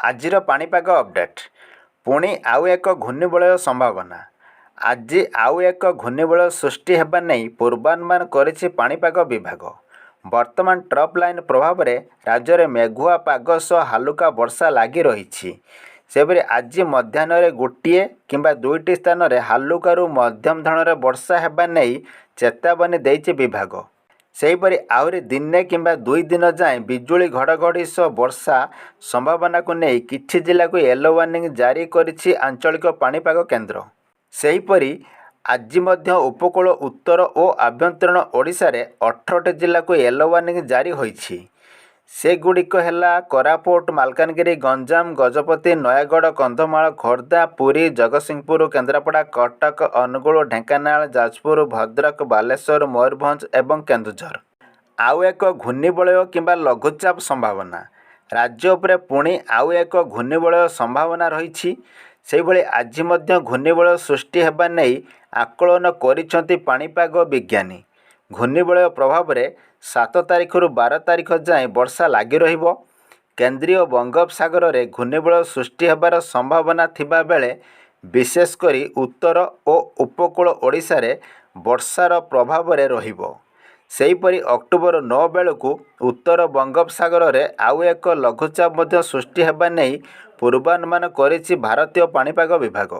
ଆଜିର ପାଣିପାଗ ଅପଡେଟ୍। ପୁଣି ଆଉ ଏକ ଘୂର୍ଣ୍ଣିବଳୟ ସମ୍ଭାବନା। ଆଜି ଆଉ ଏକ ଘୂର୍ଣ୍ଣିବଳୟ ସୃଷ୍ଟି ହେବା ନେଇ ପୂର୍ବାନୁମାନ କରିଛି ପାଣିପାଗ ବିଭାଗ। ବର୍ତ୍ତମାନ ଟ୍ରପ୍ ଲାଇନ୍ ପ୍ରଭାବରେ ରାଜ୍ୟରେ ମେଘୁଆ ପାଗ ସହ ହାଲୁକା ବର୍ଷା ଲାଗି ରହିଛି। ସେପରି ଆଜି ମଧ୍ୟାହ୍ନରେ ଗୋଟିଏ କିମ୍ବା ଦୁଇଟି ସ୍ଥାନରେ ହାଲୁକାରୁ ମଧ୍ୟମ ଧରଣର ବର୍ଷା ହେବା ନେଇ ଚେତାବନୀ ଦେଇଛି ବିଭାଗ। ସେହିପରି ଆହୁରି ଦିନେ କିମ୍ବା 2 ଦିନ ଯାଏଁ ବିଜୁଳି ଘଡ଼ଘଡ଼ି ସହ ବର୍ଷା ସମ୍ଭାବନାକୁ ନେଇ କିଛି ଜିଲ୍ଲାକୁ ୟେଲୋ ୱାର୍ଣ୍ଣିଂ ଜାରି କରିଛି ଆଞ୍ଚଳିକ ପାଣିପାଗ କେନ୍ଦ୍ର। ସେହିପରି ଆଜି ମଧ୍ୟ ଉପକୂଳ ଉତ୍ତର ଓ ଆଭ୍ୟନ୍ତରୀଣ ଓଡ଼ିଶାରେ 18ଟି ଜିଲ୍ଲାକୁ ୟେଲୋ ୱାର୍ଣ୍ଣିଂ ଜାରି ହୋଇଛି। ସେଗୁଡ଼ିକ ହେଲା କୋରାପୁଟ, ମାଲକାନଗିରି, ଗଞ୍ଜାମ, ଗଜପତି, ନୟାଗଡ଼, କନ୍ଧମାଳ, ଖୋର୍ଦ୍ଧା, ପୁରୀ, ଜଗତସିଂହପୁର, କେନ୍ଦ୍ରାପଡ଼ା, କଟକ, ଅନୁଗୁଳ, ଢେଙ୍କାନାଳ, ଯାଜପୁର, ଭଦ୍ରକ, ବାଲେଶ୍ୱର, ମୟୂରଭଞ୍ଜ ଏବଂ କେନ୍ଦୁଝର। ଆଉ ଏକ ଘୂର୍ଣ୍ଣିବଳୟ କିମ୍ବା ଲଘୁଚାପ ସମ୍ଭାବନା। ରାଜ୍ୟ ଉପରେ ପୁଣି ଆଉ ଏକ ଘୂର୍ଣ୍ଣିବଳୟ ସମ୍ଭାବନା ରହିଛି। ସେହିଭଳି ଆଜି ମଧ୍ୟ ଘୂର୍ଣ୍ଣିବଳୟ ସୃଷ୍ଟି ହେବା ନେଇ ଆକଳନ କରିଛନ୍ତି ପାଣିପାଗ ବିଜ୍ଞାନୀ। ଘୂର୍ଣ୍ଣିବଳୟ ପ୍ରଭାବରେ 7 ତାରିଖରୁ 12 ତାରିଖ ଯାଏଁ ବର୍ଷା ଲାଗି ରହିବ। କେନ୍ଦ୍ରୀୟ ବଙ୍ଗୋପସାଗରରେ ଘୂର୍ଣ୍ଣିବଳୟ ସୃଷ୍ଟି ହେବାର ସମ୍ଭାବନା ଥିବା ବେଳେ ବିଶେଷ କରି ଉତ୍ତର ଓ ଉପକୂଳ ଓଡ଼ିଶାରେ ବର୍ଷାର ପ୍ରଭାବରେ ରହିବ। ସେହିପରି ଅକ୍ଟୋବର 9 ବେଳକୁ ଉତ୍ତର ବଙ୍ଗୋପସାଗରରେ ଆଉ ଏକ ଲଘୁଚାପ ମଧ୍ୟ ସୃଷ୍ଟି ହେବା ନେଇ ପୂର୍ବାନୁମାନ କରିଛି ଭାରତୀୟ ପାଣିପାଗ ବିଭାଗ।